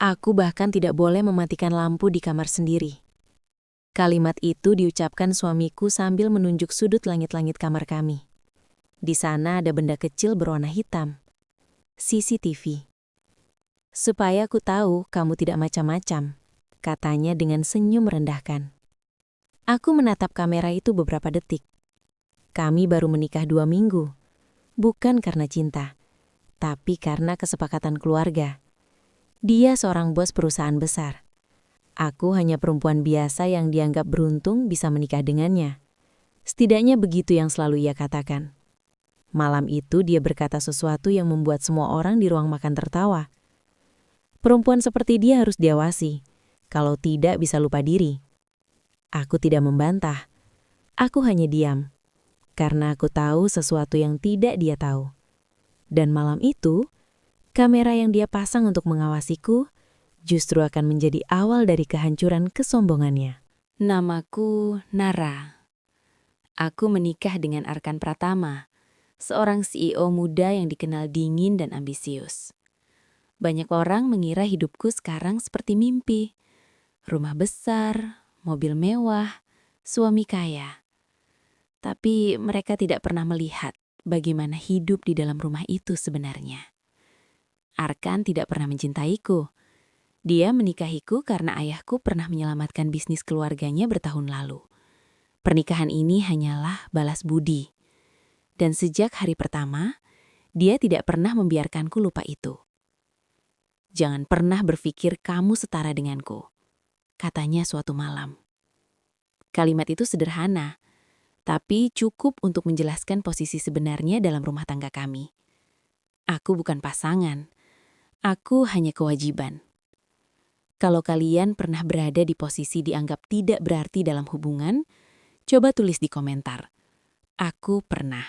Aku bahkan tidak boleh mematikan lampu di kamar sendiri. Kalimat itu diucapkan suamiku sambil menunjuk sudut langit-langit kamar kami. Di sana ada benda kecil berwarna hitam. CCTV. Supaya aku tahu kamu tidak macam-macam, katanya dengan senyum merendahkan. Aku menatap kamera itu beberapa detik. Kami baru menikah 2 minggu. Bukan karena cinta, tapi karena kesepakatan keluarga. Dia seorang bos perusahaan besar. Aku hanya perempuan biasa yang dianggap beruntung bisa menikah dengannya. Setidaknya begitu yang selalu ia katakan. Malam itu dia berkata sesuatu yang membuat semua orang di ruang makan tertawa. Perempuan seperti dia harus diawasi, kalau tidak bisa lupa diri. Aku tidak membantah. Aku hanya diam, karena aku tahu sesuatu yang tidak dia tahu. Dan malam itu, kamera yang dia pasang untuk mengawasiku justru akan menjadi awal dari kehancuran kesombongannya. Namaku Nara. Aku menikah dengan Arkan Pratama, seorang CEO muda yang dikenal dingin dan ambisius. Banyak orang mengira hidupku sekarang seperti mimpi. Rumah besar, mobil mewah, suami kaya. Tapi mereka tidak pernah melihat bagaimana hidup di dalam rumah itu sebenarnya. Arkan tidak pernah mencintaiku. Dia menikahiku karena ayahku pernah menyelamatkan bisnis keluarganya bertahun lalu. Pernikahan ini hanyalah balas budi. Dan sejak hari pertama, dia tidak pernah membiarkanku lupa itu. Jangan pernah berpikir kamu setara denganku, katanya suatu malam. Kalimat itu sederhana, tapi cukup untuk menjelaskan posisi sebenarnya dalam rumah tangga kami. Aku bukan pasangan, aku hanya kewajiban. Kalau kalian pernah berada di posisi dianggap tidak berarti dalam hubungan, coba tulis di komentar. Aku pernah.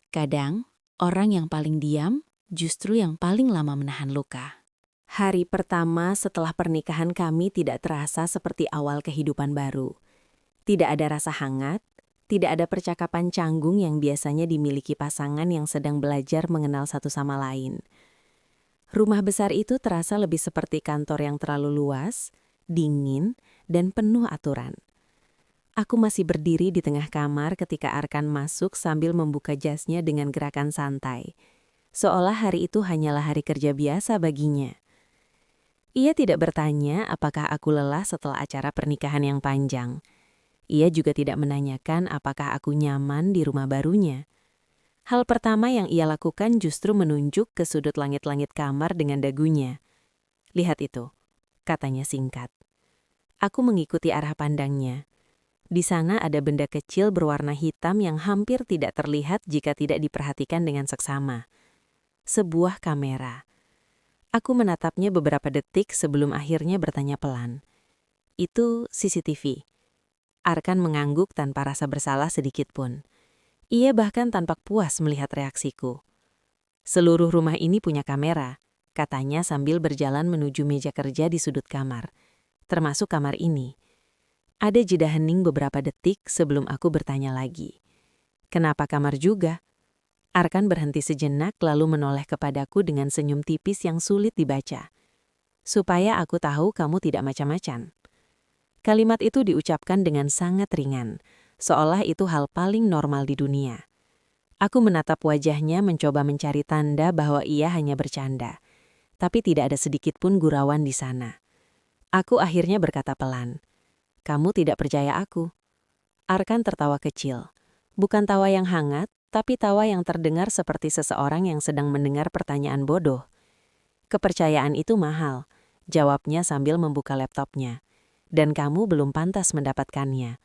Kadang, orang yang paling diam justru yang paling lama menahan luka. Hari pertama setelah pernikahan kami tidak terasa seperti awal kehidupan baru. Tidak ada rasa hangat, tidak ada percakapan canggung yang biasanya dimiliki pasangan yang sedang belajar mengenal satu sama lain. Rumah besar itu terasa lebih seperti kantor yang terlalu luas, dingin, dan penuh aturan. Aku masih berdiri di tengah kamar ketika Arkan masuk sambil membuka jasnya dengan gerakan santai. Seolah hari itu hanyalah hari kerja biasa baginya. Ia tidak bertanya apakah aku lelah setelah acara pernikahan yang panjang. Ia juga tidak menanyakan apakah aku nyaman di rumah barunya. Hal pertama yang ia lakukan justru menunjuk ke sudut langit-langit kamar dengan dagunya. Lihat itu, katanya singkat. Aku mengikuti arah pandangnya. Di sana ada benda kecil berwarna hitam yang hampir tidak terlihat jika tidak diperhatikan dengan seksama. Sebuah kamera. Aku menatapnya beberapa detik sebelum akhirnya bertanya pelan. Itu CCTV. Arkan mengangguk tanpa rasa bersalah sedikit pun. Ia bahkan tampak puas melihat reaksiku. Seluruh rumah ini punya kamera, katanya sambil berjalan menuju meja kerja di sudut kamar. Termasuk kamar ini. Ada jeda hening beberapa detik sebelum aku bertanya lagi. Kenapa kamar juga? Arkan berhenti sejenak lalu menoleh kepadaku dengan senyum tipis yang sulit dibaca. Supaya aku tahu kamu tidak macam-macam. Kalimat itu diucapkan dengan sangat ringan, seolah itu hal paling normal di dunia. Aku menatap wajahnya mencoba mencari tanda bahwa ia hanya bercanda, tapi tidak ada sedikit pun gurauan di sana. Aku akhirnya berkata pelan, "Kamu tidak percaya aku?" Arkan tertawa kecil, bukan tawa yang hangat, tapi tawa yang terdengar seperti seseorang yang sedang mendengar pertanyaan bodoh. "Kepercayaan itu mahal," jawabnya sambil membuka laptopnya, "dan kamu belum pantas mendapatkannya."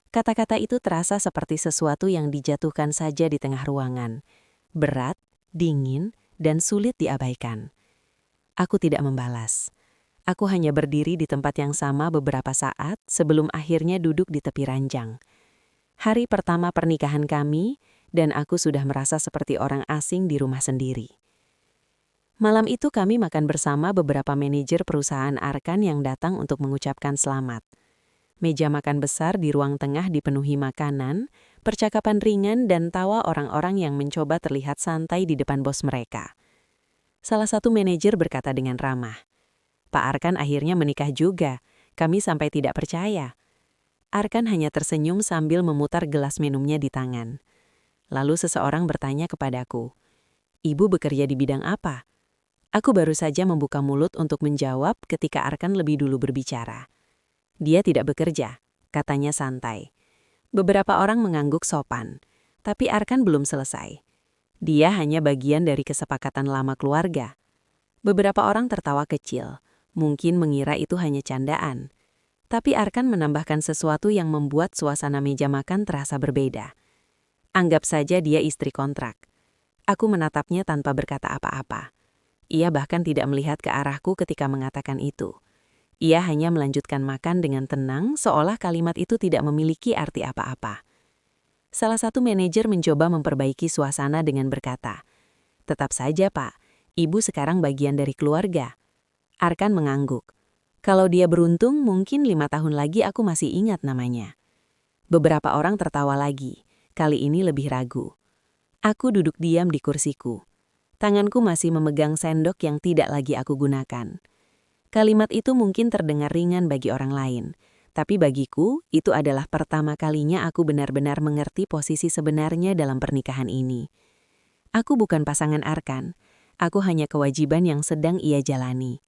Kata-kata itu terasa seperti sesuatu yang dijatuhkan saja di tengah ruangan. Berat, dingin, dan sulit diabaikan. Aku tidak membalas. Aku hanya berdiri di tempat yang sama beberapa saat sebelum akhirnya duduk di tepi ranjang. Hari pertama pernikahan kami, dan aku sudah merasa seperti orang asing di rumah sendiri. Malam itu kami makan bersama beberapa manajer perusahaan Arkan yang datang untuk mengucapkan selamat. Meja makan besar di ruang tengah dipenuhi makanan, percakapan ringan dan tawa orang-orang yang mencoba terlihat santai di depan bos mereka. Salah satu manajer berkata dengan ramah, "Pak Arkan akhirnya menikah juga. Kami sampai tidak percaya." Arkan hanya tersenyum sambil memutar gelas minumnya di tangan. Lalu seseorang bertanya kepadaku, "Ibu bekerja di bidang apa?" Aku baru saja membuka mulut untuk menjawab ketika Arkan lebih dulu berbicara. "Dia tidak bekerja," katanya santai. Beberapa orang mengangguk sopan, tapi Arkan belum selesai. "Dia hanya bagian dari kesepakatan lama keluarga." Beberapa orang tertawa kecil, mungkin mengira itu hanya candaan. Tapi Arkan menambahkan sesuatu yang membuat suasana meja makan terasa berbeda. "Anggap saja dia istri kontrak." Aku menatapnya tanpa berkata apa-apa. Ia bahkan tidak melihat ke arahku ketika mengatakan itu. Ia hanya melanjutkan makan dengan tenang, seolah kalimat itu tidak memiliki arti apa-apa. Salah satu manajer mencoba memperbaiki suasana dengan berkata, "Tetap saja, Pak. Ibu sekarang bagian dari keluarga." Arkan mengangguk. "Kalau dia beruntung, mungkin 5 tahun lagi aku masih ingat namanya." Beberapa orang tertawa lagi, kali ini lebih ragu. Aku duduk diam di kursiku. Tanganku masih memegang sendok yang tidak lagi aku gunakan. Kalimat itu mungkin terdengar ringan bagi orang lain, tapi bagiku itu adalah pertama kalinya aku benar-benar mengerti posisi sebenarnya dalam pernikahan ini. Aku bukan pasangan Arkan, aku hanya kewajiban yang sedang ia jalani.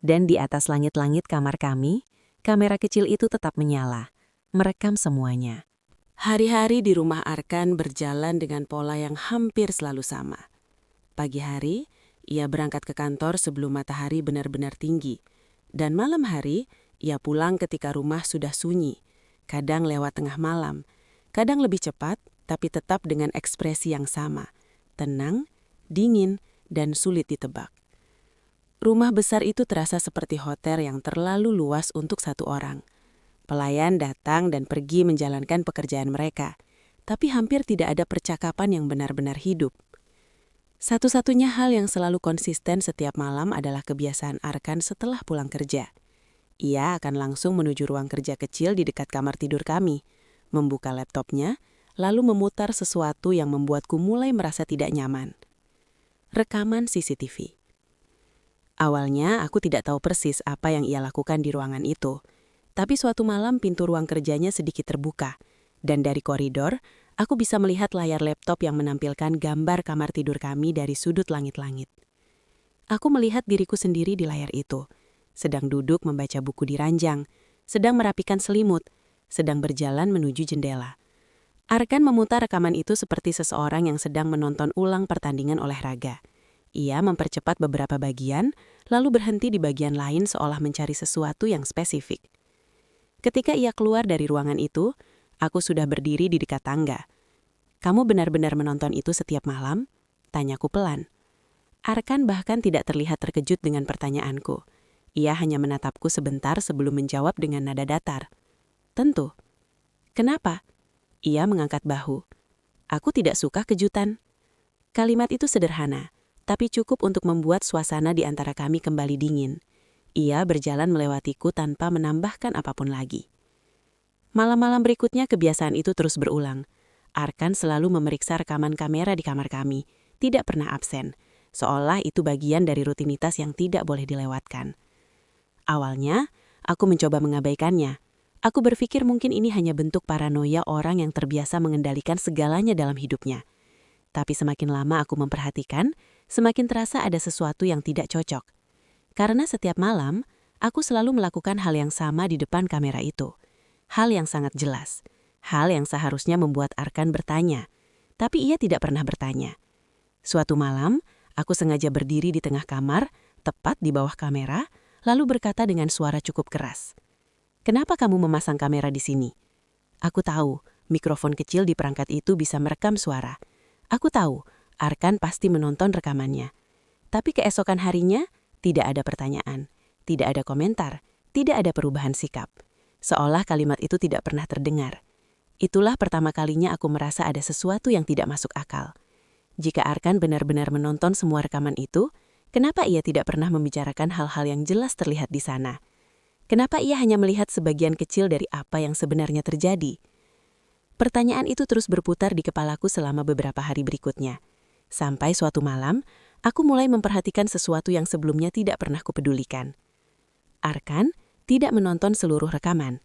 Dan di atas langit-langit kamar kami, kamera kecil itu tetap menyala, merekam semuanya. Hari-hari di rumah Arkan berjalan dengan pola yang hampir selalu sama. Pagi hari, ia berangkat ke kantor sebelum matahari benar-benar tinggi. Dan malam hari, ia pulang ketika rumah sudah sunyi. Kadang lewat tengah malam, kadang lebih cepat, tapi tetap dengan ekspresi yang sama. Tenang, dingin, dan sulit ditebak. Rumah besar itu terasa seperti hotel yang terlalu luas untuk satu orang. Pelayan datang dan pergi menjalankan pekerjaan mereka, tapi hampir tidak ada percakapan yang benar-benar hidup. Satu-satunya hal yang selalu konsisten setiap malam adalah kebiasaan Arkan setelah pulang kerja. Ia akan langsung menuju ruang kerja kecil di dekat kamar tidur kami, membuka laptopnya, lalu memutar sesuatu yang membuatku mulai merasa tidak nyaman. Rekaman CCTV. Awalnya aku tidak tahu persis apa yang ia lakukan di ruangan itu, tapi suatu malam pintu ruang kerjanya sedikit terbuka, dan dari koridor, aku bisa melihat layar laptop yang menampilkan gambar kamar tidur kami dari sudut langit-langit. Aku melihat diriku sendiri di layar itu, sedang duduk membaca buku di ranjang, sedang merapikan selimut, sedang berjalan menuju jendela. Arkan memutar rekaman itu seperti seseorang yang sedang menonton ulang pertandingan olahraga. Ia mempercepat beberapa bagian, lalu berhenti di bagian lain seolah mencari sesuatu yang spesifik. Ketika ia keluar dari ruangan itu, aku sudah berdiri di dekat tangga. "Kamu benar-benar menonton itu setiap malam?" Tanyaku pelan. Arkan bahkan tidak terlihat terkejut dengan pertanyaanku. Ia hanya menatapku sebentar sebelum menjawab dengan nada datar. "Tentu." "Kenapa?" Ia mengangkat bahu. "Aku tidak suka kejutan." Kalimat itu sederhana, tapi cukup untuk membuat suasana di antara kami kembali dingin. Ia berjalan melewatiku tanpa menambahkan apapun lagi. Malam-malam berikutnya kebiasaan itu terus berulang. Arkan selalu memeriksa rekaman kamera di kamar kami, tidak pernah absen, seolah itu bagian dari rutinitas yang tidak boleh dilewatkan. Awalnya, aku mencoba mengabaikannya. Aku berpikir mungkin ini hanya bentuk paranoia orang yang terbiasa mengendalikan segalanya dalam hidupnya. Tapi semakin lama aku memperhatikan, semakin terasa ada sesuatu yang tidak cocok. Karena setiap malam, aku selalu melakukan hal yang sama di depan kamera itu. Hal yang sangat jelas. Hal yang seharusnya membuat Arkan bertanya. Tapi ia tidak pernah bertanya. Suatu malam, aku sengaja berdiri di tengah kamar, tepat di bawah kamera, lalu berkata dengan suara cukup keras. "Kenapa kamu memasang kamera di sini?" Aku tahu, mikrofon kecil di perangkat itu bisa merekam suara. Aku tahu, Arkan pasti menonton rekamannya. Tapi keesokan harinya, tidak ada pertanyaan, tidak ada komentar, tidak ada perubahan sikap. Seolah kalimat itu tidak pernah terdengar. Itulah pertama kalinya aku merasa ada sesuatu yang tidak masuk akal. Jika Arkan benar-benar menonton semua rekaman itu, kenapa ia tidak pernah membicarakan hal-hal yang jelas terlihat di sana? Kenapa ia hanya melihat sebagian kecil dari apa yang sebenarnya terjadi? Pertanyaan itu terus berputar di kepalaku selama beberapa hari berikutnya. Sampai suatu malam, aku mulai memperhatikan sesuatu yang sebelumnya tidak pernah kupedulikan. Arkan tidak menonton seluruh rekaman.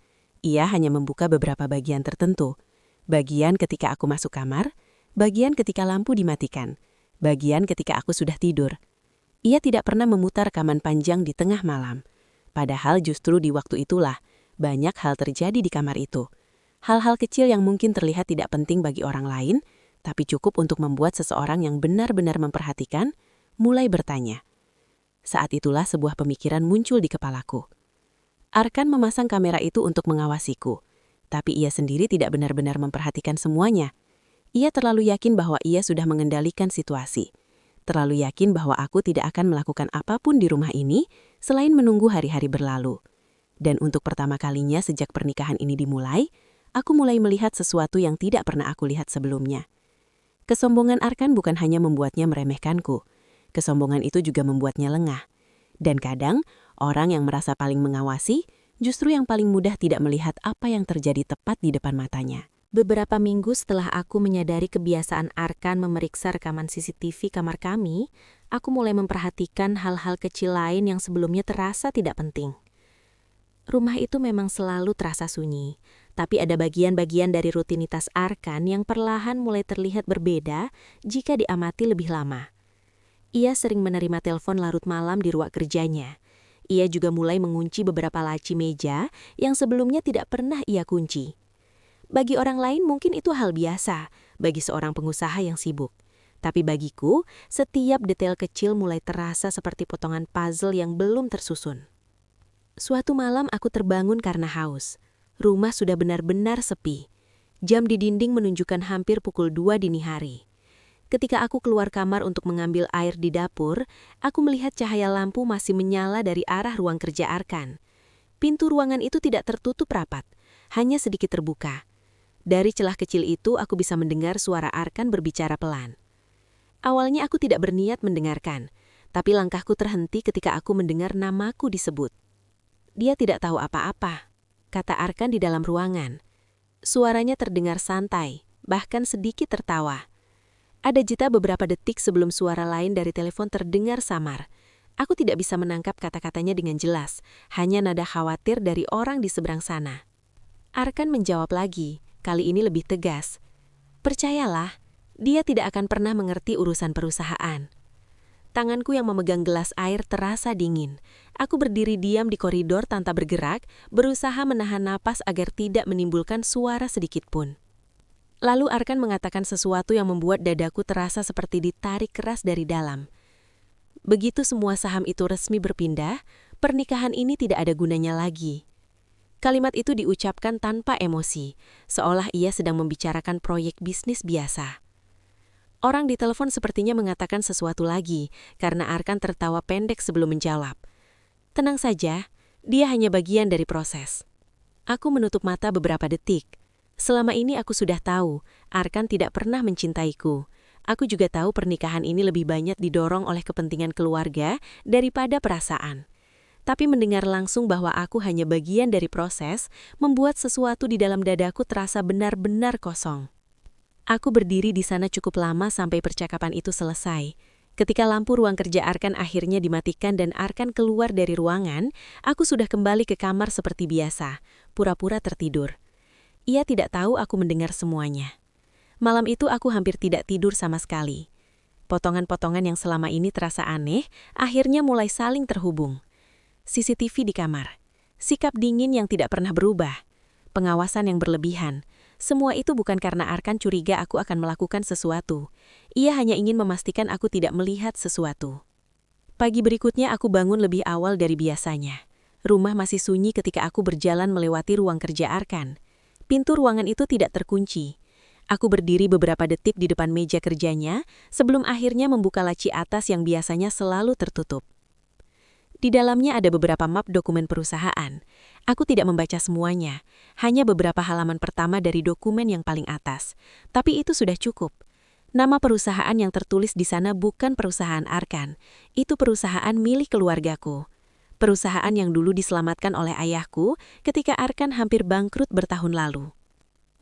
Ia hanya membuka beberapa bagian tertentu. Bagian ketika aku masuk kamar, bagian ketika lampu dimatikan, bagian ketika aku sudah tidur. Ia tidak pernah memutar rekaman panjang di tengah malam. Padahal justru di waktu itulah, banyak hal terjadi di kamar itu. Hal-hal kecil yang mungkin terlihat tidak penting bagi orang lain, tapi cukup untuk membuat seseorang yang benar-benar memperhatikan, mulai bertanya. Saat itulah sebuah pemikiran muncul di kepalaku. Arkan memasang kamera itu untuk mengawasiku, tapi ia sendiri tidak benar-benar memperhatikan semuanya. Ia terlalu yakin bahwa ia sudah mengendalikan situasi. Terlalu yakin bahwa aku tidak akan melakukan apapun di rumah ini selain menunggu hari-hari berlalu. Dan untuk pertama kalinya sejak pernikahan ini dimulai, aku mulai melihat sesuatu yang tidak pernah aku lihat sebelumnya. Kesombongan Arkan bukan hanya membuatnya meremehkanku. Kesombongan itu juga membuatnya lengah. Dan kadang, orang yang merasa paling mengawasi, justru yang paling mudah tidak melihat apa yang terjadi tepat di depan matanya. Beberapa minggu setelah aku menyadari kebiasaan Arkan memeriksa rekaman CCTV kamar kami, aku mulai memperhatikan hal-hal kecil lain yang sebelumnya terasa tidak penting. Rumah itu memang selalu terasa sunyi, tapi ada bagian-bagian dari rutinitas Arkan yang perlahan mulai terlihat berbeda jika diamati lebih lama. Ia sering menerima telepon larut malam di ruang kerjanya. Ia juga mulai mengunci beberapa laci meja yang sebelumnya tidak pernah ia kunci. Bagi orang lain mungkin itu hal biasa, bagi seorang pengusaha yang sibuk. Tapi bagiku, setiap detail kecil mulai terasa seperti potongan puzzle yang belum tersusun. Suatu malam aku terbangun karena haus. Rumah sudah benar-benar sepi. Jam di dinding menunjukkan hampir pukul 2 dini hari. Ketika aku keluar kamar untuk mengambil air di dapur, aku melihat cahaya lampu masih menyala dari arah ruang kerja Arkan. Pintu ruangan itu tidak tertutup rapat, hanya sedikit terbuka. Dari celah kecil itu, aku bisa mendengar suara Arkan berbicara pelan. Awalnya aku tidak berniat mendengarkan, tapi langkahku terhenti ketika aku mendengar namaku disebut. Dia tidak tahu apa-apa, kata Arkan di dalam ruangan. Suaranya terdengar santai, bahkan sedikit tertawa. Ada jeda beberapa detik sebelum suara lain dari telepon terdengar samar. Aku tidak bisa menangkap kata-katanya dengan jelas, hanya nada khawatir dari orang di seberang sana. Arkan menjawab lagi. Kali ini lebih tegas. Percayalah, dia tidak akan pernah mengerti urusan perusahaan. Tanganku yang memegang gelas air terasa dingin. Aku berdiri diam di koridor tanpa bergerak, berusaha menahan napas agar tidak menimbulkan suara sedikit pun. Lalu Arkan mengatakan sesuatu yang membuat dadaku terasa seperti ditarik keras dari dalam. Begitu semua saham itu resmi berpindah, pernikahan ini tidak ada gunanya lagi. Kalimat itu diucapkan tanpa emosi, seolah ia sedang membicarakan proyek bisnis biasa. Orang di telepon sepertinya mengatakan sesuatu lagi, karena Arkan tertawa pendek sebelum menjawab. Tenang saja, dia hanya bagian dari proses. Aku menutup mata beberapa detik. Selama ini aku sudah tahu, Arkan tidak pernah mencintaiku. Aku juga tahu pernikahan ini lebih banyak didorong oleh kepentingan keluarga daripada perasaan. Tapi mendengar langsung bahwa aku hanya bagian dari proses, membuat sesuatu di dalam dadaku terasa benar-benar kosong. Aku berdiri di sana cukup lama sampai percakapan itu selesai. Ketika lampu ruang kerja Arkan akhirnya dimatikan dan Arkan keluar dari ruangan, aku sudah kembali ke kamar seperti biasa, pura-pura tertidur. Ia tidak tahu aku mendengar semuanya. Malam itu aku hampir tidak tidur sama sekali. Potongan-potongan yang selama ini terasa aneh, akhirnya mulai saling terhubung. CCTV di kamar, sikap dingin yang tidak pernah berubah, pengawasan yang berlebihan. Semua itu bukan karena Arkan curiga aku akan melakukan sesuatu. Ia hanya ingin memastikan aku tidak melihat sesuatu. Pagi berikutnya aku bangun lebih awal dari biasanya. Rumah masih sunyi ketika aku berjalan melewati ruang kerja Arkan. Pintu ruangan itu tidak terkunci. Aku berdiri beberapa detik di depan meja kerjanya sebelum akhirnya membuka laci atas yang biasanya selalu tertutup. Di dalamnya ada beberapa map dokumen perusahaan. Aku tidak membaca semuanya, hanya beberapa halaman pertama dari dokumen yang paling atas. Tapi itu sudah cukup. Nama perusahaan yang tertulis di sana bukan perusahaan Arkan. Itu perusahaan milik keluargaku. Perusahaan yang dulu diselamatkan oleh ayahku ketika Arkan hampir bangkrut bertahun lalu.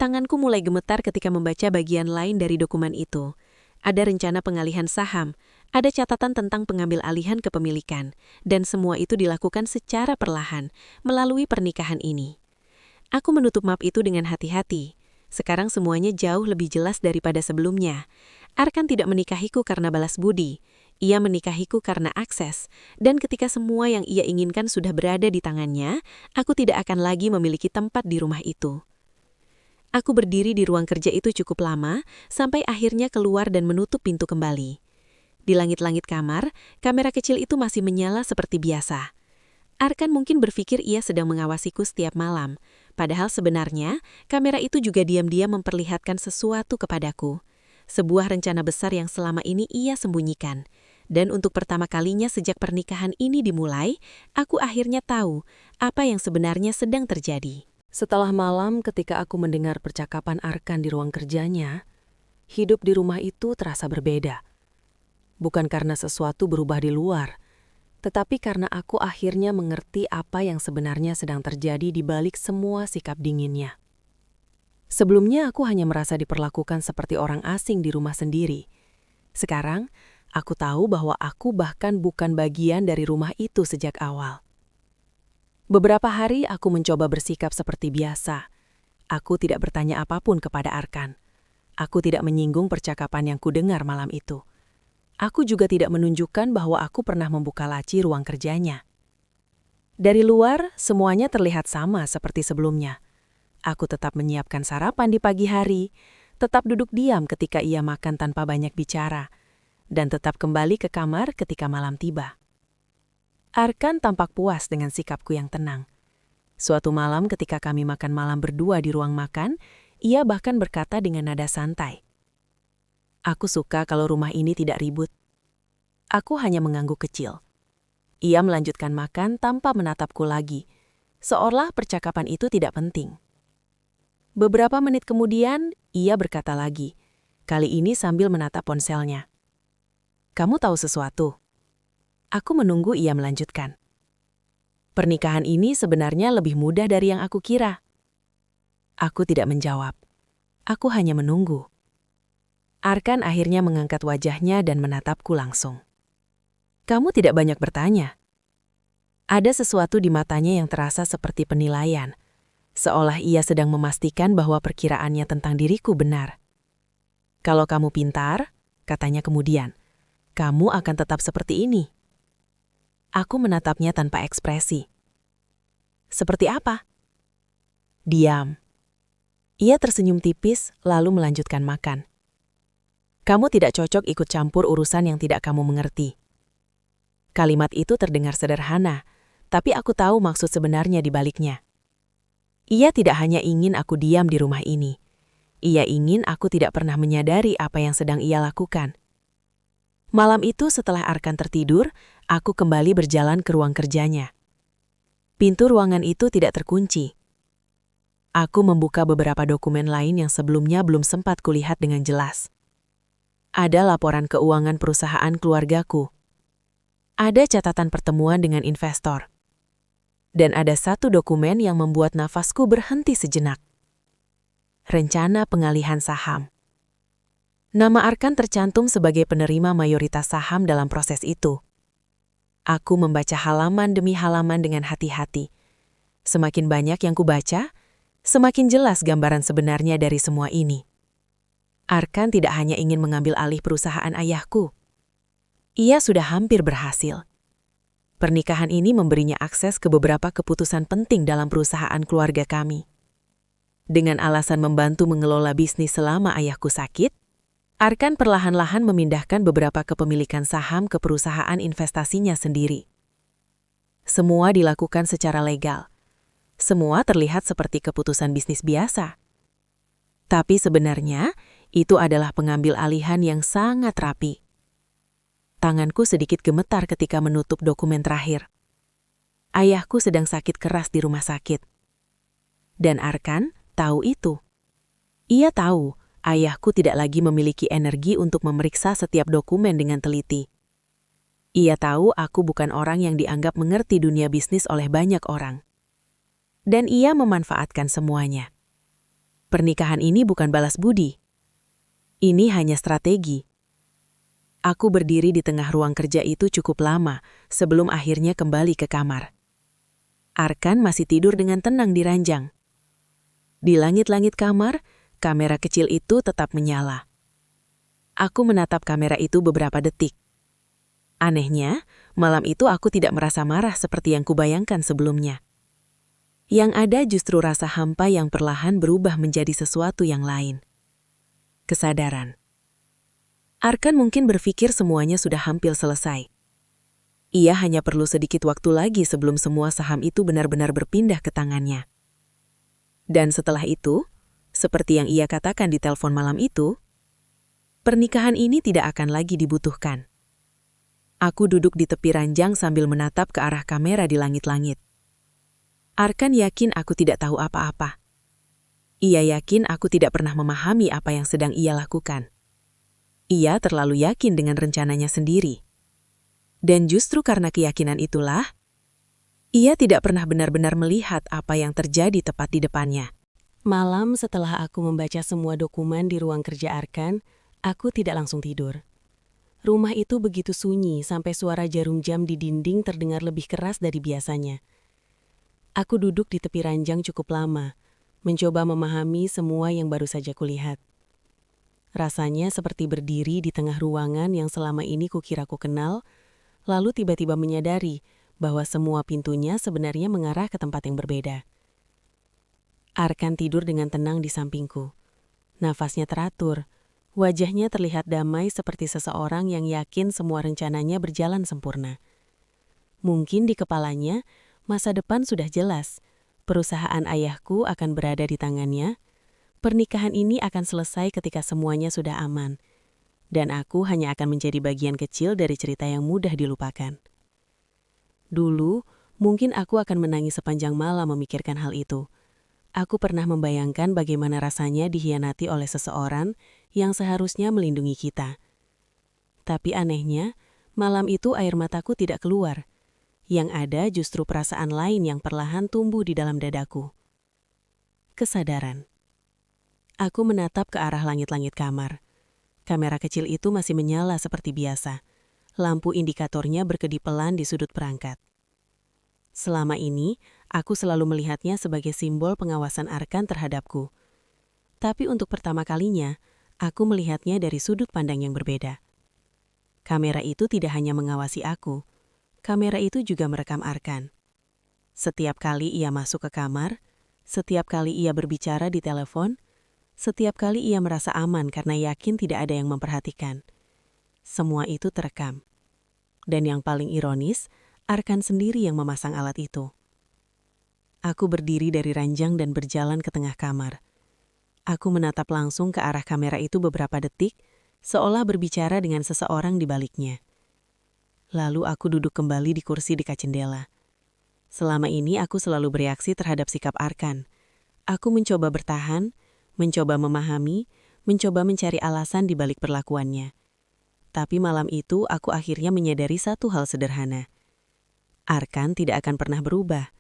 Tanganku mulai gemetar ketika membaca bagian lain dari dokumen itu. Ada rencana pengalihan saham, Ada catatan tentang pengambil alihan kepemilikan, dan semua itu dilakukan secara perlahan melalui pernikahan ini. Aku menutup map itu dengan hati-hati. Sekarang semuanya jauh lebih jelas daripada sebelumnya. Arkan tidak menikahiku karena balas budi. Ia menikahiku karena akses, dan ketika semua yang ia inginkan sudah berada di tangannya, aku tidak akan lagi memiliki tempat di rumah itu. Aku berdiri di ruang kerja itu cukup lama, sampai akhirnya keluar dan menutup pintu kembali. Di langit-langit kamar, kamera kecil itu masih menyala seperti biasa. Arkan mungkin berpikir ia sedang mengawasiku setiap malam, padahal sebenarnya kamera itu juga diam-diam memperlihatkan sesuatu kepadaku. Sebuah rencana besar yang selama ini ia sembunyikan. Dan untuk pertama kalinya sejak pernikahan ini dimulai, aku akhirnya tahu apa yang sebenarnya sedang terjadi. Setelah malam ketika aku mendengar percakapan Arkan di ruang kerjanya, hidup di rumah itu terasa berbeda. Bukan karena sesuatu berubah di luar, tetapi karena aku akhirnya mengerti apa yang sebenarnya sedang terjadi di balik semua sikap dinginnya. Sebelumnya aku hanya merasa diperlakukan seperti orang asing di rumah sendiri. Sekarang, aku tahu bahwa aku bahkan bukan bagian dari rumah itu sejak awal. Beberapa hari aku mencoba bersikap seperti biasa. Aku tidak bertanya apapun kepada Arkan. Aku tidak menyinggung percakapan yang kudengar malam itu. Aku juga tidak menunjukkan bahwa aku pernah membuka laci ruang kerjanya. Dari luar, semuanya terlihat sama seperti sebelumnya. Aku tetap menyiapkan sarapan di pagi hari, tetap duduk diam ketika ia makan tanpa banyak bicara, dan tetap kembali ke kamar ketika malam tiba. Arkan tampak puas dengan sikapku yang tenang. Suatu malam ketika kami makan malam berdua di ruang makan, ia bahkan berkata dengan nada santai, "Aku suka kalau rumah ini tidak ribut." Aku hanya mengangguk kecil. Ia melanjutkan makan tanpa menatapku lagi, seolah percakapan itu tidak penting. Beberapa menit kemudian, ia berkata lagi, kali ini sambil menatap ponselnya. "Kamu tahu sesuatu?" Aku menunggu ia melanjutkan. "Pernikahan ini sebenarnya lebih mudah dari yang aku kira." Aku tidak menjawab. Aku hanya menunggu. Arkan akhirnya mengangkat wajahnya dan menatapku langsung. "Kamu tidak banyak bertanya." Ada sesuatu di matanya yang terasa seperti penilaian, seolah ia sedang memastikan bahwa perkiraannya tentang diriku benar. "Kalau kamu pintar," katanya kemudian, "kamu akan tetap seperti ini." Aku menatapnya tanpa ekspresi. "Seperti apa?" Diam. Ia tersenyum tipis lalu melanjutkan makan. "Kamu tidak cocok ikut campur urusan yang tidak kamu mengerti." Kalimat itu terdengar sederhana, tapi aku tahu maksud sebenarnya di baliknya. Ia tidak hanya ingin aku diam di rumah ini. Ia ingin aku tidak pernah menyadari apa yang sedang ia lakukan. Malam itu setelah Arkan tertidur, aku kembali berjalan ke ruang kerjanya. Pintu ruangan itu tidak terkunci. Aku membuka beberapa dokumen lain yang sebelumnya belum sempat kulihat dengan jelas. Ada laporan keuangan perusahaan keluargaku. Ada catatan pertemuan dengan investor. Dan ada satu dokumen yang membuat nafasku berhenti sejenak. Rencana pengalihan saham. Nama Arkan tercantum sebagai penerima mayoritas saham dalam proses itu. Aku membaca halaman demi halaman dengan hati-hati. Semakin banyak yang kubaca, semakin jelas gambaran sebenarnya dari semua ini. Arkan tidak hanya ingin mengambil alih perusahaan ayahku. Ia sudah hampir berhasil. Pernikahan ini memberinya akses ke beberapa keputusan penting dalam perusahaan keluarga kami. Dengan alasan membantu mengelola bisnis selama ayahku sakit, Arkan perlahan-lahan memindahkan beberapa kepemilikan saham ke perusahaan investasinya sendiri. Semua dilakukan secara legal. Semua terlihat seperti keputusan bisnis biasa. Tapi sebenarnya, itu adalah pengambil alihan yang sangat rapi. Tanganku sedikit gemetar ketika menutup dokumen terakhir. Ayahku sedang sakit keras di rumah sakit. Dan Arkan tahu itu. Ia tahu ayahku tidak lagi memiliki energi untuk memeriksa setiap dokumen dengan teliti. Ia tahu aku bukan orang yang dianggap mengerti dunia bisnis oleh banyak orang. Dan ia memanfaatkan semuanya. Pernikahan ini bukan balas budi. Ini hanya strategi. Aku berdiri di tengah ruang kerja itu cukup lama sebelum akhirnya kembali ke kamar. Arkan masih tidur dengan tenang di ranjang. Di langit-langit kamar, kamera kecil itu tetap menyala. Aku menatap kamera itu beberapa detik. Anehnya, malam itu aku tidak merasa marah seperti yang kubayangkan sebelumnya. Yang ada justru rasa hampa yang perlahan berubah menjadi sesuatu yang lain. Kesadaran. Arkan mungkin berpikir semuanya sudah hampir selesai. Ia hanya perlu sedikit waktu lagi sebelum semua saham itu benar-benar berpindah ke tangannya. Dan setelah itu, seperti yang ia katakan di telepon malam itu, pernikahan ini tidak akan lagi dibutuhkan. Aku duduk di tepi ranjang sambil menatap ke arah kamera di langit-langit. Arkan yakin aku tidak tahu apa-apa. Ia yakin aku tidak pernah memahami apa yang sedang ia lakukan. Ia terlalu yakin dengan rencananya sendiri. Dan justru karena keyakinan itulah, ia tidak pernah benar-benar melihat apa yang terjadi tepat di depannya. Malam setelah aku membaca semua dokumen di ruang kerja Arkan, aku tidak langsung tidur. Rumah itu begitu sunyi sampai suara jarum jam di dinding terdengar lebih keras dari biasanya. Aku duduk di tepi ranjang cukup lama, mencoba memahami semua yang baru saja kulihat. Rasanya seperti berdiri di tengah ruangan yang selama ini kukira ku kenal, lalu tiba-tiba menyadari bahwa semua pintunya sebenarnya mengarah ke tempat yang berbeda. Arkan tidur dengan tenang di sampingku. Nafasnya teratur, wajahnya terlihat damai seperti seseorang yang yakin semua rencananya berjalan sempurna. Mungkin di kepalanya, masa depan sudah jelas. Perusahaan ayahku akan berada di tangannya. Pernikahan ini akan selesai ketika semuanya sudah aman. Dan aku hanya akan menjadi bagian kecil dari cerita yang mudah dilupakan. Dulu, mungkin aku akan menangis sepanjang malam memikirkan hal itu. Aku pernah membayangkan bagaimana rasanya dikhianati oleh seseorang yang seharusnya melindungi kita. Tapi anehnya, malam itu air mataku tidak keluar. Yang ada justru perasaan lain yang perlahan tumbuh di dalam dadaku. Kesadaran. Aku menatap ke arah langit-langit kamar. Kamera kecil itu masih menyala seperti biasa. Lampu indikatornya berkedip pelan di sudut perangkat. Selama ini, aku selalu melihatnya sebagai simbol pengawasan Arkan terhadapku. Tapi untuk pertama kalinya, aku melihatnya dari sudut pandang yang berbeda. Kamera itu tidak hanya mengawasi aku, kamera itu juga merekam Arkan. Setiap kali ia masuk ke kamar, setiap kali ia berbicara di telepon, setiap kali ia merasa aman karena yakin tidak ada yang memperhatikan. Semua itu terekam. Dan yang paling ironis, Arkan sendiri yang memasang alat itu. Aku berdiri dari ranjang dan berjalan ke tengah kamar. Aku menatap langsung ke arah kamera itu beberapa detik, seolah berbicara dengan seseorang di baliknya. Lalu aku duduk kembali di kursi dekat jendela. Selama ini aku selalu bereaksi terhadap sikap Arkan. Aku mencoba bertahan, mencoba memahami, mencoba mencari alasan di balik perlakuannya. Tapi malam itu aku akhirnya menyadari satu hal sederhana. Arkan tidak akan pernah berubah.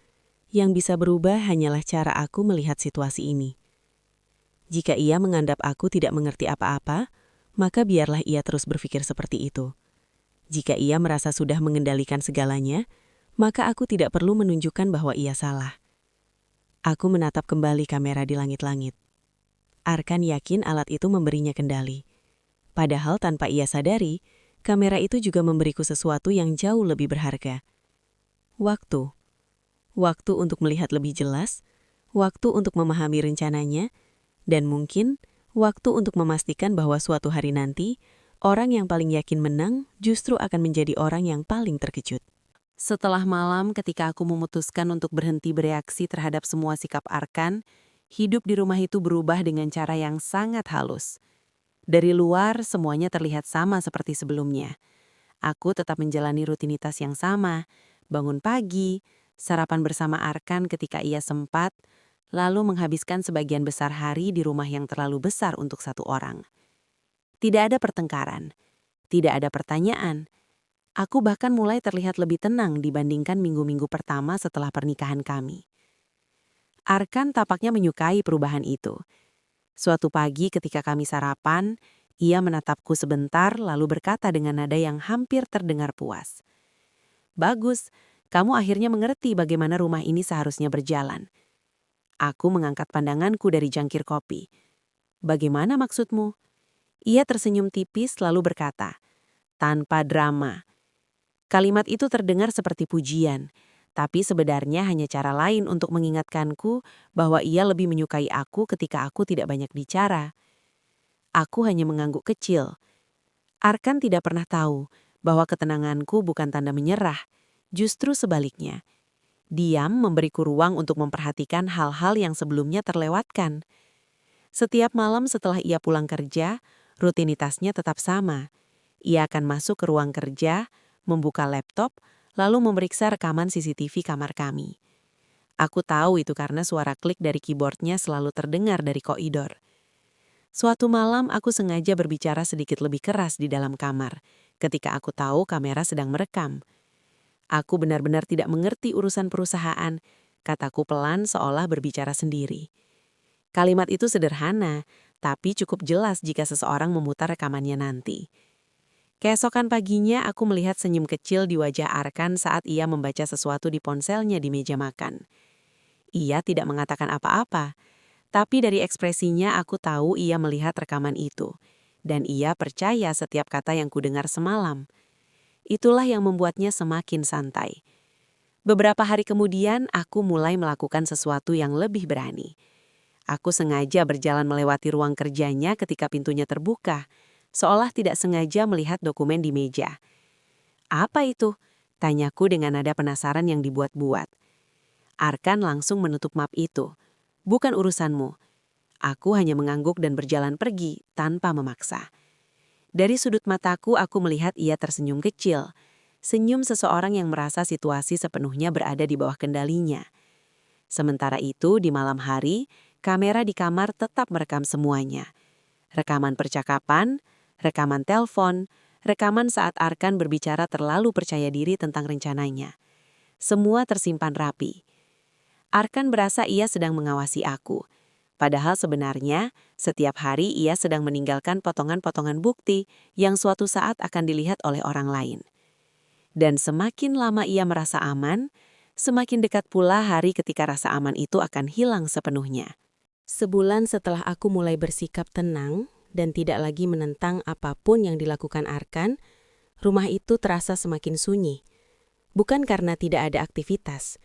Yang bisa berubah hanyalah cara aku melihat situasi ini. Jika ia menganggap aku tidak mengerti apa-apa, maka biarlah ia terus berpikir seperti itu. Jika ia merasa sudah mengendalikan segalanya, maka aku tidak perlu menunjukkan bahwa ia salah. Aku menatap kembali kamera di langit-langit. Arkan yakin alat itu memberinya kendali. Padahal tanpa ia sadari, kamera itu juga memberiku sesuatu yang jauh lebih berharga. Waktu. Waktu untuk melihat lebih jelas, waktu untuk memahami rencananya, dan mungkin waktu untuk memastikan bahwa suatu hari nanti, orang yang paling yakin menang justru akan menjadi orang yang paling terkejut. Setelah malam ketika aku memutuskan untuk berhenti bereaksi terhadap semua sikap Arkan, hidup di rumah itu berubah dengan cara yang sangat halus. Dari luar, semuanya terlihat sama seperti sebelumnya. Aku tetap menjalani rutinitas yang sama, bangun pagi, sarapan bersama Arkan ketika ia sempat, lalu menghabiskan sebagian besar hari di rumah yang terlalu besar untuk satu orang. Tidak ada pertengkaran, tidak ada pertanyaan. Aku bahkan mulai terlihat lebih tenang dibandingkan minggu-minggu pertama setelah pernikahan kami. Arkan tampaknya menyukai perubahan itu. Suatu pagi ketika kami sarapan, Ia menatapku sebentar lalu berkata dengan nada yang hampir terdengar puas. "Bagus, kamu akhirnya mengerti bagaimana rumah ini seharusnya berjalan." Aku mengangkat pandanganku dari jangkir kopi. "Bagaimana maksudmu?" Ia tersenyum tipis lalu berkata, "Tanpa drama." Kalimat itu terdengar seperti pujian, tapi sebenarnya hanya cara lain untuk mengingatkanku bahwa ia lebih menyukai aku ketika aku tidak banyak bicara. Aku hanya mengangguk kecil. Arkan tidak pernah tahu bahwa ketenanganku bukan tanda menyerah, justru sebaliknya. Diam memberiku ruang untuk memperhatikan hal-hal yang sebelumnya terlewatkan. Setiap malam setelah ia pulang kerja, rutinitasnya tetap sama. Ia akan masuk ke ruang kerja, membuka laptop, lalu memeriksa rekaman CCTV kamar kami. Aku tahu itu karena suara klik dari keyboardnya selalu terdengar dari koridor. Suatu malam aku sengaja berbicara sedikit lebih keras di dalam kamar, ketika aku tahu kamera sedang merekam. "Aku benar-benar tidak mengerti urusan perusahaan," kataku pelan seolah berbicara sendiri. Kalimat itu sederhana, tapi cukup jelas jika seseorang memutar rekamannya nanti. Keesokan paginya aku melihat senyum kecil di wajah Arkan saat ia membaca sesuatu di ponselnya di meja makan. Ia tidak mengatakan apa-apa, tapi dari ekspresinya aku tahu ia melihat rekaman itu, dan ia percaya setiap kata yang kudengar semalam. Itulah yang membuatnya semakin santai. Beberapa hari kemudian, aku mulai melakukan sesuatu yang lebih berani. Aku sengaja berjalan melewati ruang kerjanya ketika pintunya terbuka, seolah tidak sengaja melihat dokumen di meja. "Apa itu?" tanyaku dengan nada penasaran yang dibuat-buat. Arkan langsung menutup map itu. "Bukan urusanmu." Aku hanya mengangguk dan berjalan pergi tanpa memaksa. Dari sudut mataku aku melihat ia tersenyum kecil. Senyum seseorang yang merasa situasi sepenuhnya berada di bawah kendalinya. Sementara itu di malam hari, kamera di kamar tetap merekam semuanya. Rekaman percakapan, rekaman telepon, rekaman saat Arkan berbicara terlalu percaya diri tentang rencananya. Semua tersimpan rapi. Arkan berasa ia sedang mengawasi aku. Padahal sebenarnya, setiap hari ia sedang meninggalkan potongan-potongan bukti yang suatu saat akan dilihat oleh orang lain. Dan semakin lama ia merasa aman, semakin dekat pula hari ketika rasa aman itu akan hilang sepenuhnya. Sebulan setelah aku mulai bersikap tenang dan tidak lagi menentang apapun yang dilakukan Arkan, rumah itu terasa semakin sunyi. Bukan karena tidak ada aktivitas,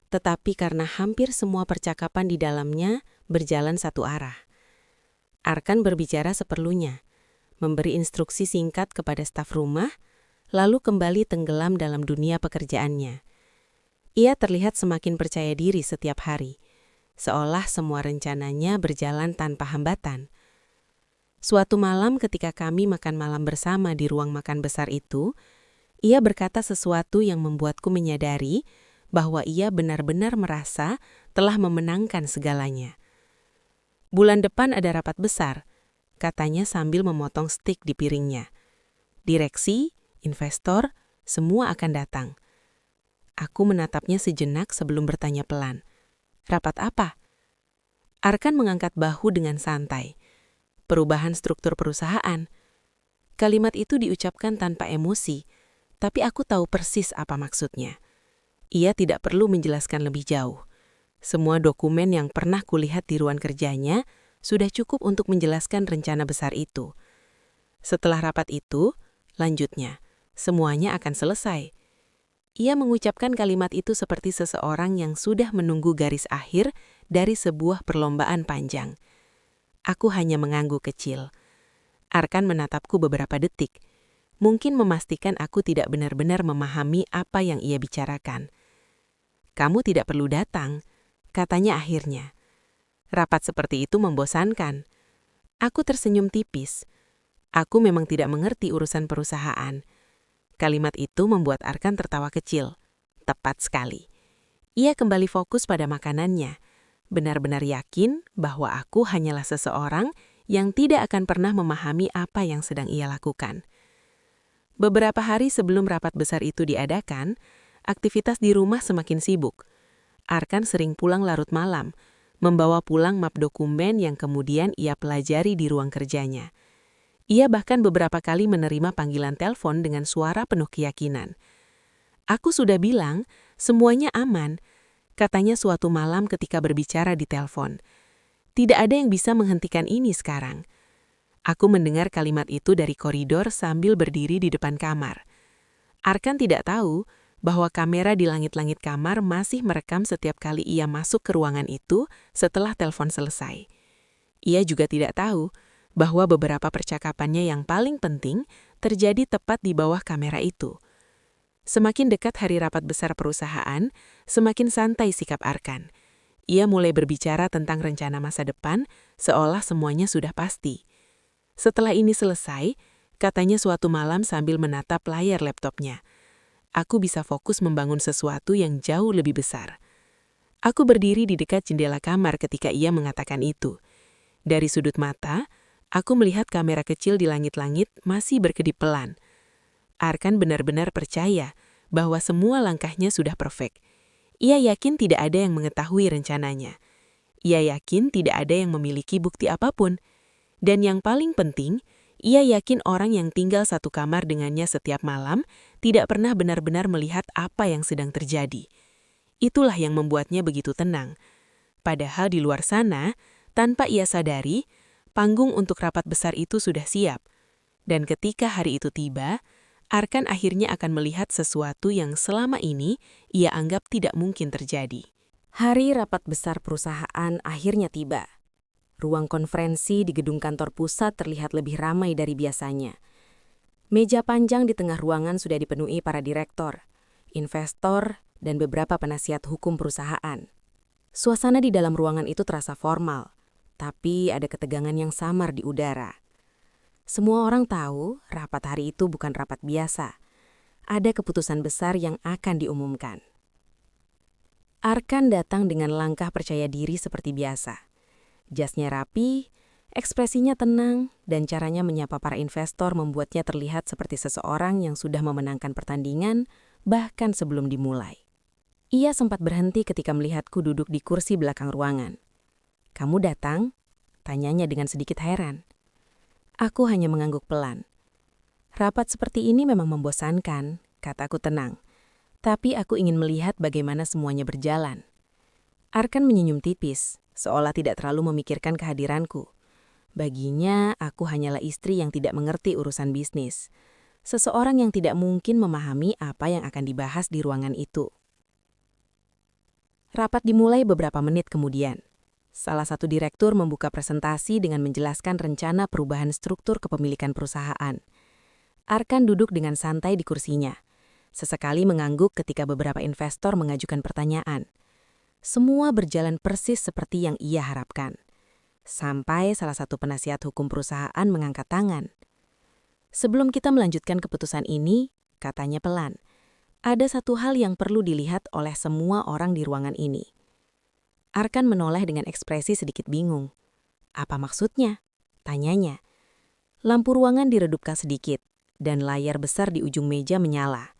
tetapi karena hampir semua percakapan di dalamnya berjalan satu arah. Arkan berbicara seperlunya, memberi instruksi singkat kepada staf rumah, lalu kembali tenggelam dalam dunia pekerjaannya. Ia terlihat semakin percaya diri setiap hari, seolah semua rencananya berjalan tanpa hambatan. Suatu malam ketika kami makan malam bersama di ruang makan besar itu, ia berkata sesuatu yang membuatku menyadari bahwa ia benar-benar merasa telah memenangkan segalanya. "Bulan depan ada rapat besar," katanya sambil memotong stik di piringnya. "Direksi, investor, semua akan datang." Aku menatapnya sejenak sebelum bertanya pelan, "Rapat apa?" Arkan mengangkat bahu dengan santai. "Perubahan struktur perusahaan." Kalimat itu diucapkan tanpa emosi, tapi aku tahu persis apa maksudnya. Ia tidak perlu menjelaskan lebih jauh. Semua dokumen yang pernah kulihat di ruang kerjanya sudah cukup untuk menjelaskan rencana besar itu. Setelah rapat itu, lanjutnya, semuanya akan selesai. Ia mengucapkan kalimat itu seperti seseorang yang sudah menunggu garis akhir dari sebuah perlombaan panjang. Aku hanya mengangguk kecil. Arkan menatapku beberapa detik, mungkin memastikan aku tidak benar-benar memahami apa yang ia bicarakan. "Kamu tidak perlu datang," katanya akhirnya. "Rapat seperti itu membosankan." Aku tersenyum tipis. Aku memang tidak mengerti urusan perusahaan. Kalimat itu membuat Arkan tertawa kecil. Tepat sekali. Ia kembali fokus pada makanannya, benar-benar yakin bahwa aku hanyalah seseorang yang tidak akan pernah memahami apa yang sedang ia lakukan. Beberapa hari sebelum rapat besar itu diadakan, aktivitas di rumah semakin sibuk. Arkan sering pulang larut malam, membawa pulang map dokumen yang kemudian ia pelajari di ruang kerjanya. Ia bahkan beberapa kali menerima panggilan telepon dengan suara penuh keyakinan. "Aku sudah bilang, semuanya aman," katanya suatu malam ketika berbicara di telepon. "Tidak ada yang bisa menghentikan ini sekarang." Aku mendengar kalimat itu dari koridor sambil berdiri di depan kamar. Arkan tidak tahu bahwa kamera di langit-langit kamar masih merekam setiap kali ia masuk ke ruangan itu setelah telepon selesai. Ia juga tidak tahu bahwa beberapa percakapannya yang paling penting terjadi tepat di bawah kamera itu. Semakin dekat hari rapat besar perusahaan, semakin santai sikap Arkan. Ia mulai berbicara tentang rencana masa depan, seolah semuanya sudah pasti. Setelah ini selesai, katanya suatu malam sambil menatap layar laptopnya, "Aku bisa fokus membangun sesuatu yang jauh lebih besar." Aku berdiri di dekat jendela kamar ketika ia mengatakan itu. Dari sudut mata, aku melihat kamera kecil di langit-langit masih berkedip pelan. Arkan benar-benar percaya bahwa semua langkahnya sudah perfect. Ia yakin tidak ada yang mengetahui rencananya. Ia yakin tidak ada yang memiliki bukti apapun. Dan yang paling penting, ia yakin orang yang tinggal satu kamar dengannya setiap malam tidak pernah benar-benar melihat apa yang sedang terjadi. Itulah yang membuatnya begitu tenang. Padahal di luar sana, tanpa ia sadari, panggung untuk rapat besar itu sudah siap. Dan ketika hari itu tiba, Arkan akhirnya akan melihat sesuatu yang selama ini ia anggap tidak mungkin terjadi. Hari rapat besar perusahaan akhirnya tiba. Ruang konferensi di gedung kantor pusat terlihat lebih ramai dari biasanya. Meja panjang di tengah ruangan sudah dipenuhi para direktur, investor, dan beberapa penasihat hukum perusahaan. Suasana di dalam ruangan itu terasa formal, tapi ada ketegangan yang samar di udara. Semua orang tahu rapat hari itu bukan rapat biasa. Ada keputusan besar yang akan diumumkan. Arkan datang dengan langkah percaya diri seperti biasa. Jasnya rapi, ekspresinya tenang, dan caranya menyapa para investor membuatnya terlihat seperti seseorang yang sudah memenangkan pertandingan bahkan sebelum dimulai. Ia sempat berhenti ketika melihatku duduk di kursi belakang ruangan. "Kamu datang?" tanyanya dengan sedikit heran. Aku hanya mengangguk pelan. "Rapat seperti ini memang membosankan," kataku tenang. "Tapi aku ingin melihat bagaimana semuanya berjalan." Arkan menyenyum tipis, seolah tidak terlalu memikirkan kehadiranku. Baginya, aku hanyalah istri yang tidak mengerti urusan bisnis. Seseorang yang tidak mungkin memahami apa yang akan dibahas di ruangan itu. Rapat dimulai beberapa menit kemudian. Salah satu direktur membuka presentasi dengan menjelaskan rencana perubahan struktur kepemilikan perusahaan. Arkan duduk dengan santai di kursinya. Sesekali mengangguk ketika beberapa investor mengajukan pertanyaan. Semua berjalan persis seperti yang ia harapkan. Sampai salah satu penasihat hukum perusahaan mengangkat tangan. "Sebelum kita melanjutkan keputusan ini," katanya pelan, "ada satu hal yang perlu dilihat oleh semua orang di ruangan ini." Arkan menoleh dengan ekspresi sedikit bingung. "Apa maksudnya?" tanyanya. Lampu ruangan diredupkan sedikit, dan layar besar di ujung meja menyala.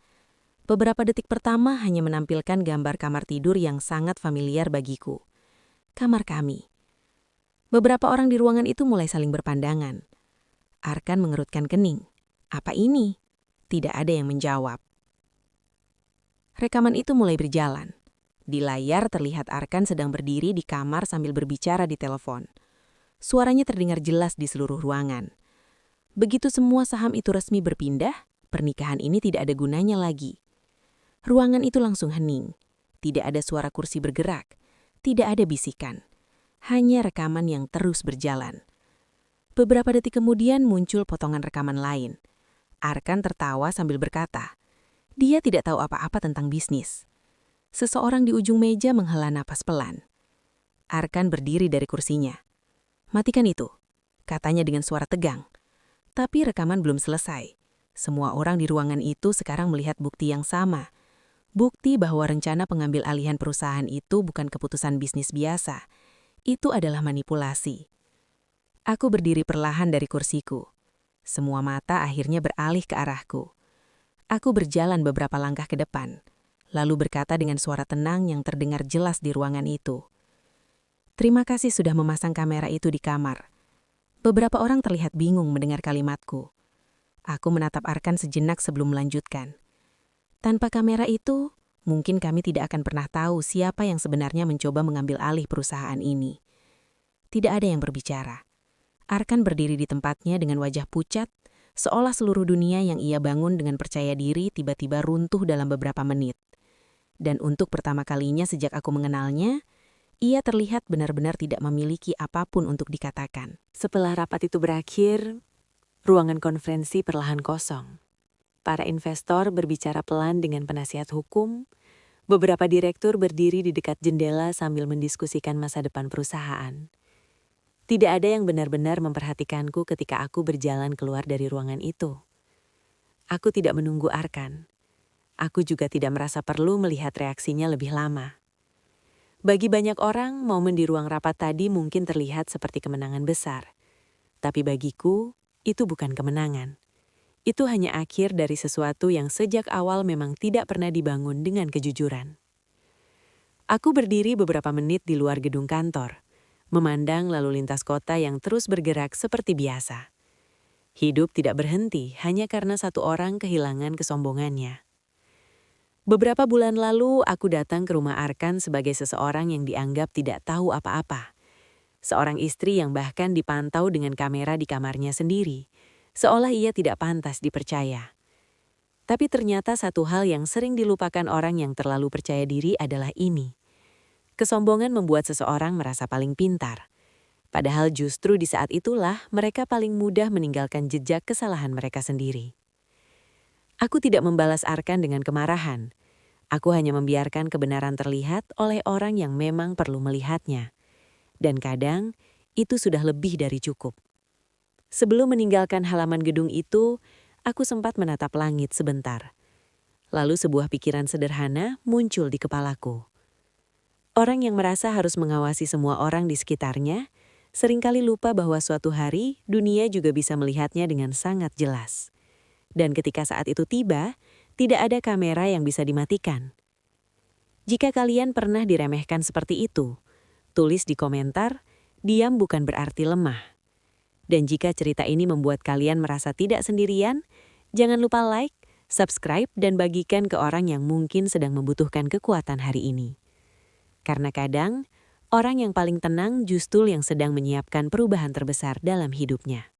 Beberapa detik pertama hanya menampilkan gambar kamar tidur yang sangat familiar bagiku. Kamar kami. Beberapa orang di ruangan itu mulai saling berpandangan. Arkan mengerutkan kening. "Apa ini?" Tidak ada yang menjawab. Rekaman itu mulai berjalan. Di layar terlihat Arkan sedang berdiri di kamar sambil berbicara di telepon. Suaranya terdengar jelas di seluruh ruangan. Begitu semua saham itu resmi berpindah, pernikahan ini tidak ada gunanya lagi. Ruangan itu langsung hening. Tidak ada suara kursi bergerak. Tidak ada bisikan. Hanya rekaman yang terus berjalan. Beberapa detik kemudian muncul potongan rekaman lain. Arkan tertawa sambil berkata, dia tidak tahu apa-apa tentang bisnis. Seseorang di ujung meja menghela napas pelan. Arkan berdiri dari kursinya. "Matikan itu," katanya dengan suara tegang. Tapi rekaman belum selesai. Semua orang di ruangan itu sekarang melihat bukti yang sama. Bukti bahwa rencana pengambil alihan perusahaan itu bukan keputusan bisnis biasa. Itu adalah manipulasi. Aku berdiri perlahan dari kursiku. Semua mata akhirnya beralih ke arahku. Aku berjalan beberapa langkah ke depan, lalu berkata dengan suara tenang yang terdengar jelas di ruangan itu. "Terima kasih sudah memasang kamera itu di kamar. Beberapa orang terlihat bingung mendengar kalimatku. Aku menatap Arkan sejenak sebelum melanjutkan. Tanpa kamera itu, mungkin kami tidak akan pernah tahu siapa yang sebenarnya mencoba mengambil alih perusahaan ini. Tidak ada yang berbicara. Arkan berdiri di tempatnya dengan wajah pucat, seolah seluruh dunia yang ia bangun dengan percaya diri tiba-tiba runtuh dalam beberapa menit. Dan untuk pertama kalinya sejak aku mengenalnya, ia terlihat benar-benar tidak memiliki apapun untuk dikatakan. Setelah rapat itu berakhir, ruangan konferensi perlahan kosong. Para investor berbicara pelan dengan penasihat hukum. Beberapa direktur berdiri di dekat jendela sambil mendiskusikan masa depan perusahaan. Tidak ada yang benar-benar memperhatikanku ketika aku berjalan keluar dari ruangan itu. Aku tidak menunggu Arkan. Aku juga tidak merasa perlu melihat reaksinya lebih lama. Bagi banyak orang, momen di ruang rapat tadi mungkin terlihat seperti kemenangan besar. Tapi bagiku, itu bukan kemenangan. Itu hanya akhir dari sesuatu yang sejak awal memang tidak pernah dibangun dengan kejujuran. Aku berdiri beberapa menit di luar gedung kantor, memandang lalu lintas kota yang terus bergerak seperti biasa. Hidup tidak berhenti hanya karena satu orang kehilangan kesombongannya. Beberapa bulan lalu, aku datang ke rumah Arkan sebagai seseorang yang dianggap tidak tahu apa-apa. Seorang istri yang bahkan dipantau dengan kamera di kamarnya sendiri, seolah ia tidak pantas dipercaya. Tapi ternyata satu hal yang sering dilupakan orang yang terlalu percaya diri adalah ini. Kesombongan membuat seseorang merasa paling pintar. Padahal justru di saat itulah mereka paling mudah meninggalkan jejak kesalahan mereka sendiri. Aku tidak membalas Arkan dengan kemarahan. Aku hanya membiarkan kebenaran terlihat oleh orang yang memang perlu melihatnya. Dan kadang, itu sudah lebih dari cukup. Sebelum meninggalkan halaman gedung itu, aku sempat menatap langit sebentar. Lalu sebuah pikiran sederhana muncul di kepalaku. Orang yang merasa harus mengawasi semua orang di sekitarnya, seringkali lupa bahwa suatu hari dunia juga bisa melihatnya dengan sangat jelas. Dan ketika saat itu tiba, tidak ada kamera yang bisa dimatikan. Jika kalian pernah diremehkan seperti itu, tulis di komentar, diam bukan berarti lemah. Dan jika cerita ini membuat kalian merasa tidak sendirian, jangan lupa like, subscribe, dan bagikan ke orang yang mungkin sedang membutuhkan kekuatan hari ini. Karena kadang, orang yang paling tenang justru yang sedang menyiapkan perubahan terbesar dalam hidupnya.